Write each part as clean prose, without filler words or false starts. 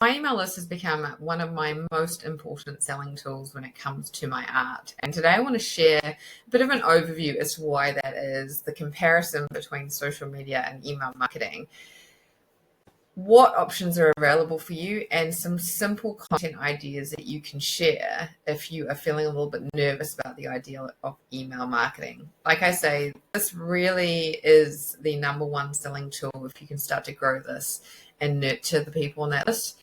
My email list has become one of my most important selling tools when it comes to my art. And today I want to share a bit of an overview as to why that is, the comparison between social media and email marketing, what options are available for you, and some simple content ideas that you can share if you are feeling a little bit nervous about the idea of email marketing. Like I say, this really is the number one selling tool if you can start to grow this and nurture the people on that list.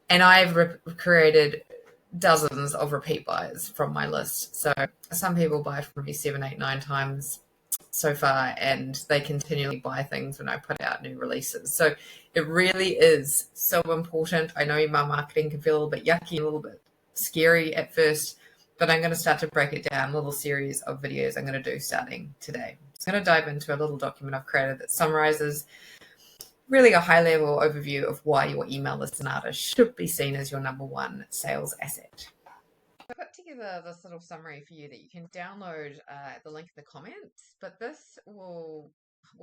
And I've created dozens of repeat buyers from my list. So some people buy from me 7, 8, 9 times so far, and they continually buy things when I put out new releases. So it really is so important. I know email marketing can feel a little bit yucky, a little bit scary at first, but I'm going to start to break it down, a little series of videos I'm going to do starting today. I'm going to dive into a little document I've created that summarizes really a high-level overview of why your email list and artist should be seen as your number one sales asset. I put together this little summary for you that you can download the link in the comments, but this will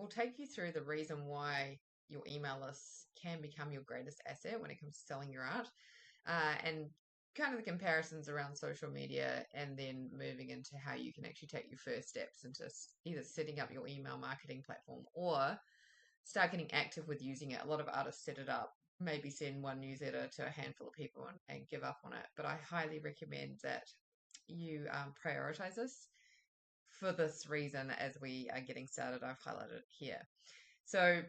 take you through the reason why your email list can become your greatest asset when it comes to selling your art, and kind of the comparisons around social media, and then moving into how you can actually take your first steps into either setting up your email marketing platform or start getting active with using it. A lot of artists set it up, maybe send one newsletter to a handful of people and give up on it. But I highly recommend that you prioritize this for this reason as we are getting started. I've highlighted it here. So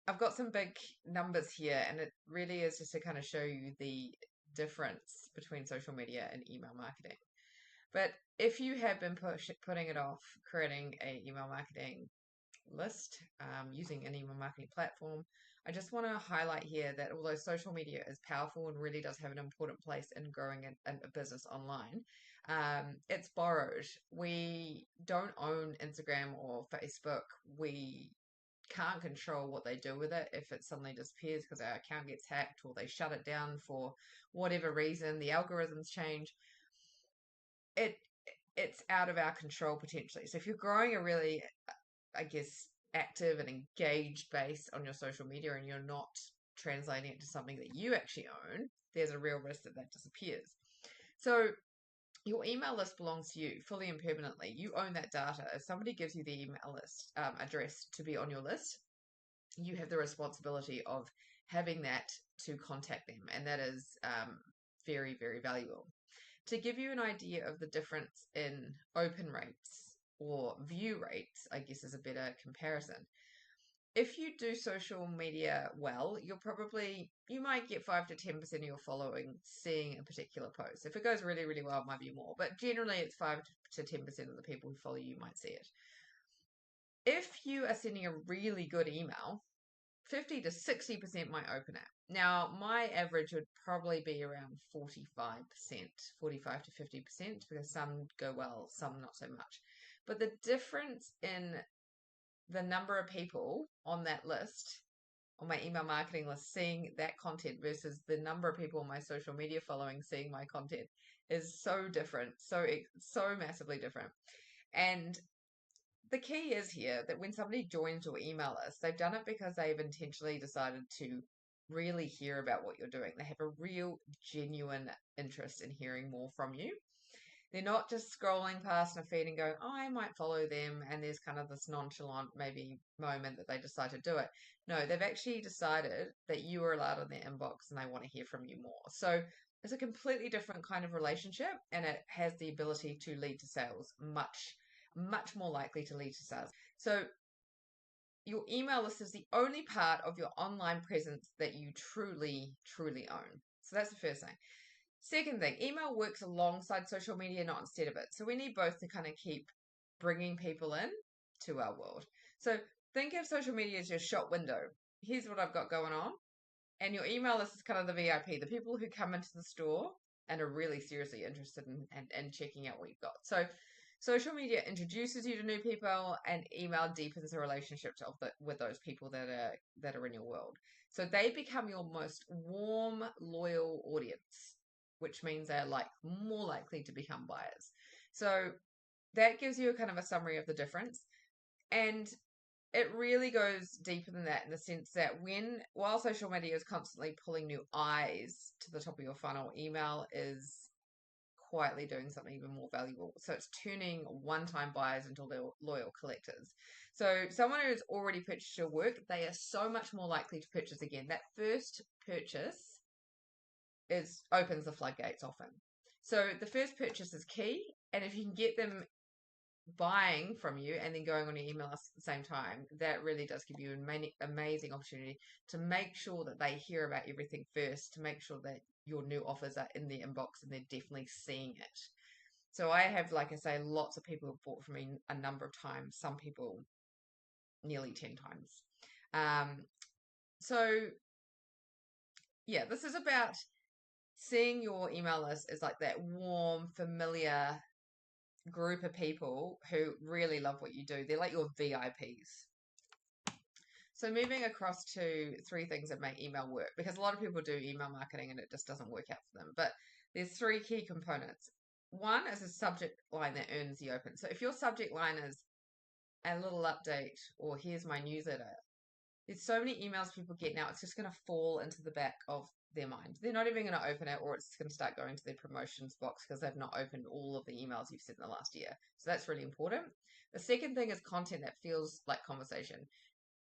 I've got some big numbers here, and it really is just to kind of show you the difference between social media and email marketing. But if you have been putting it off, creating a email marketing list using an email marketing platform, I just want to highlight here that although social media is powerful and really does have an important place in growing a business online, it's borrowed. We don't own Instagram or Facebook. We can't control what they do with it. If it suddenly disappears because our account gets hacked or they shut it down for whatever reason, the algorithms change, it's out of our control potentially. So if you're growing a really, I guess, active and engaged base on your social media and you're not translating it to something that you actually own, there's a real risk that disappears. So your email list belongs to you fully and permanently. You own that data. If somebody gives you the email list address to be on your list, you have the responsibility of having that to contact them, and that is very, very valuable. To give you an idea of the difference in open rates or view rates, I guess is a better comparison. If you do social media well, you might get 5 to 10% of your following seeing a particular post. If it goes really, really well, it might be more, but generally it's 5 to 10% of the people who follow you might see it. If you are sending a really good email, 50 to 60% might open it. Now, my average would probably be around 45%, 45 to 50%, because some go well, some not so much. But the difference in the number of people on that list, on my email marketing list, seeing that content versus the number of people on my social media following seeing my content is so different, so massively different. And the key is here that when somebody joins your email list, they've done it because they've intentionally decided to really hear about what you're doing. They have a real, genuine interest in hearing more from you. They're not just scrolling past a feed and going, oh, I might follow them, and there's kind of this nonchalant maybe moment that they decide to do it. No, they've actually decided that you are allowed in their inbox and they want to hear from you more. So it's a completely different kind of relationship, and it has the ability to lead to sales, much more likely to lead to sales. So your email list is the only part of your online presence that you truly, truly own. So that's the first thing. Second thing, email works alongside social media, not instead of it. So we need both to kind of keep bringing people in to our world. So think of social media as your shop window. Here's what I've got going on. And your email list is kind of the VIP, the people who come into the store and are really seriously interested in checking out what you've got. So social media introduces you to new people, and email deepens the relationships with those people that are in your world. So they become your most warm, loyal audience, which means they're more likely to become buyers. So that gives you a kind of a summary of the difference. And it really goes deeper than that in the sense that while social media is constantly pulling new eyes to the top of your funnel, email is quietly doing something even more valuable. So it's turning one-time buyers into loyal collectors. So someone who's already purchased your work, they are so much more likely to purchase again. That first purchase opens the floodgates often. So the first purchase is key, and if you can get them buying from you and then going on your email list at the same time, that really does give you an amazing opportunity to make sure that they hear about everything first, to make sure that your new offers are in their inbox and they're definitely seeing it. So I have, like I say, lots of people have bought from me a number of times, some people nearly 10 times. So yeah, this is about seeing your email list as like that warm, familiar group of people who really love what you do. They're like your VIPs. So moving across to 3 things that make email work, because a lot of people do email marketing and it just doesn't work out for them. But there's 3 key components. One is a subject line that earns the open. So if your subject line is a little update or here's my newsletter, there's so many emails people get now, it's just going to fall into the back of their mind. They're not even going to open it, or it's going to start going to their promotions box because they've not opened all of the emails you've sent in the last year. So that's really important. The second thing is content that feels like conversation.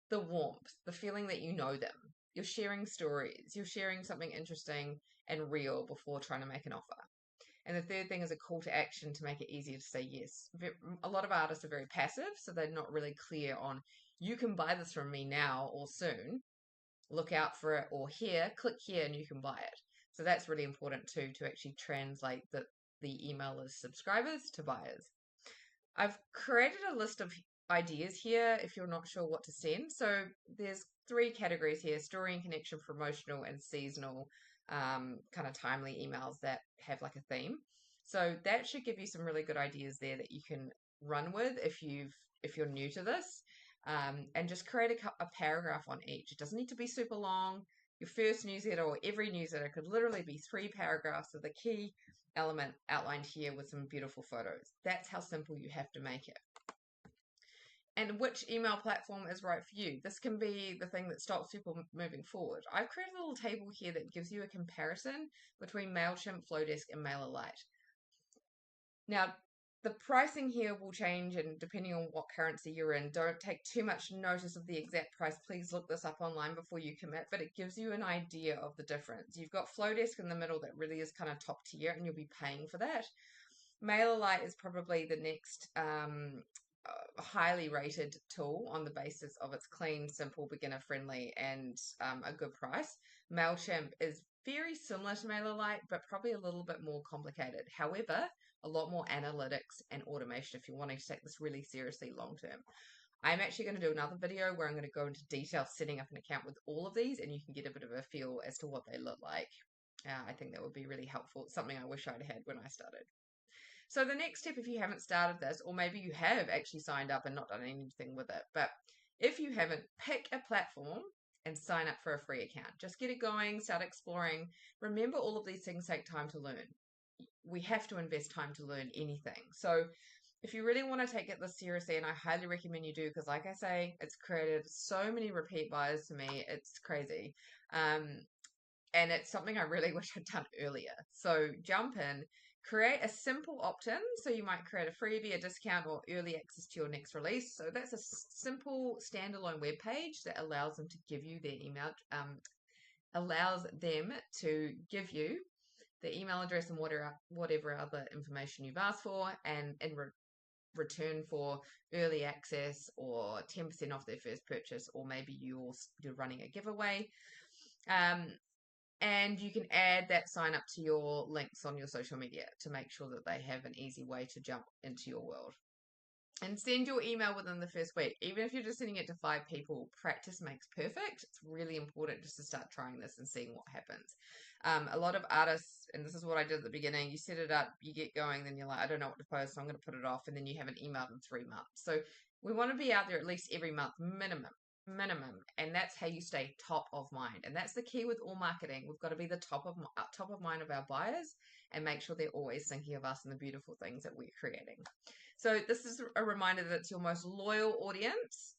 The warmth, the feeling that you know them. You're sharing stories. You're sharing something interesting and real before trying to make an offer. And the third thing is a call to action to make it easier to say yes. A lot of artists are very passive, so they're not really clear on, you can buy this from me now or soon. Look out for it, or here, click here and you can buy it. So that's really important too, to actually translate the email list subscribers to buyers. I've created a list of ideas here if you're not sure what to send. So there's 3 categories here: story and connection, promotional, and seasonal, kind of timely emails that have like a theme. So that should give you some really good ideas there that you can run with if you're new to this. And just create a paragraph on each. It doesn't need to be super long. Your first newsletter or every newsletter could literally be 3 paragraphs of the key element outlined here with some beautiful photos. That's how simple you have to make it. And which email platform is right for you? This can be the thing that stops people moving forward. I've created a little table here that gives you a comparison between Mailchimp, Flodesk, and Mailerlite. Now, the pricing here will change, and depending on what currency you're in, don't take too much notice of the exact price. Please look this up online before you commit, but it gives you an idea of the difference. You've got Flodesk in the middle that really is kind of top tier, and you'll be paying for that. Mailerlite is probably the next highly rated tool on the basis of its clean, simple, beginner friendly, and a good price. Mailchimp is very similar to Mailerlite, but probably a little bit more complicated. However, a lot more analytics and automation if you're wanting to take this really seriously long term. I'm actually going to do another video where I'm going to go into detail setting up an account with all of these, and you can get a bit of a feel as to what they look like. I think that would be really helpful. It's something I wish I'd had when I started. So the next step, if you haven't started this, or maybe you have actually signed up and not done anything with it, but if you haven't, pick a platform and sign up for a free account. Just get it going, start exploring. Remember, all of these things take time to learn. We have to invest time to learn anything. So if you really want to take it this seriously, and I highly recommend you do, because like I say, it's created so many repeat buyers to me, it's crazy. And it's something I really wish I'd done earlier. So jump in, create a simple opt-in. So you might create a freebie, a discount, or early access to your next release. So that's a simple standalone web page that allows them to give you their email, allows them to give you the email address and whatever other information you've asked for, and in return for early access or 10% off their first purchase, or maybe you're running a giveaway. And you can add that sign up to your links on your social media to make sure that they have an easy way to jump into your world. And send your email within the first week. Even if you're just sending it to 5 people, practice makes perfect. It's really important just to start trying this and seeing what happens. A lot of artists, and this is what I did at the beginning, you set it up, you get going, then you're like, I don't know what to post, so I'm going to put it off, and then you haven't emailed in 3 months. So we want to be out there at least every month, minimum, and that's how you stay top of mind. And that's the key with all marketing. We've got to be the top of mind of our buyers and make sure they're always thinking of us and the beautiful things that we're creating. So this is a reminder that it's your most loyal audience.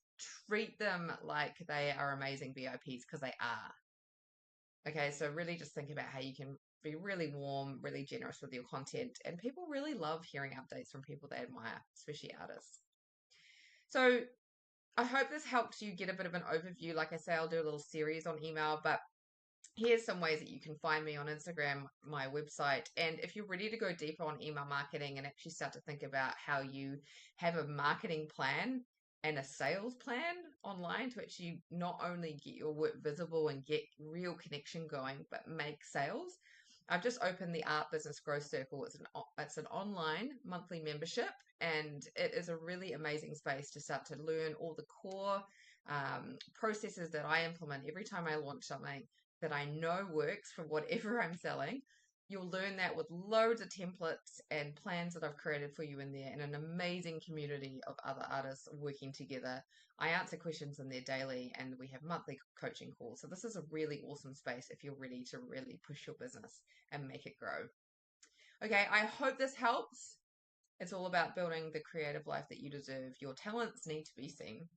treat them like they are amazing VIPs because they are. Okay, so really just think about how you can be really warm, really generous with your content, and people really love hearing updates from people they admire, especially artists. So I hope this helps you get a bit of an overview. Like I say, I'll do a little series on email, but here's some ways that you can find me on Instagram, my website. And if you're ready to go deeper on email marketing and actually start to think about how you have a marketing plan and a sales plan online to actually not only get your work visible and get real connection going, but make sales. I've just opened the Art Business Growth Circle. It's an online monthly membership, and it is a really amazing space to start to learn all the core processes that I implement every time I launch something that I know works for whatever I'm selling. You'll learn that with loads of templates and plans that I've created for you in there, and an amazing community of other artists working together. I answer questions in there daily, and we have monthly coaching calls. So this is a really awesome space if you're ready to really push your business and make it grow. Okay, I hope this helps. It's all about building the creative life that you deserve. Your talents need to be seen.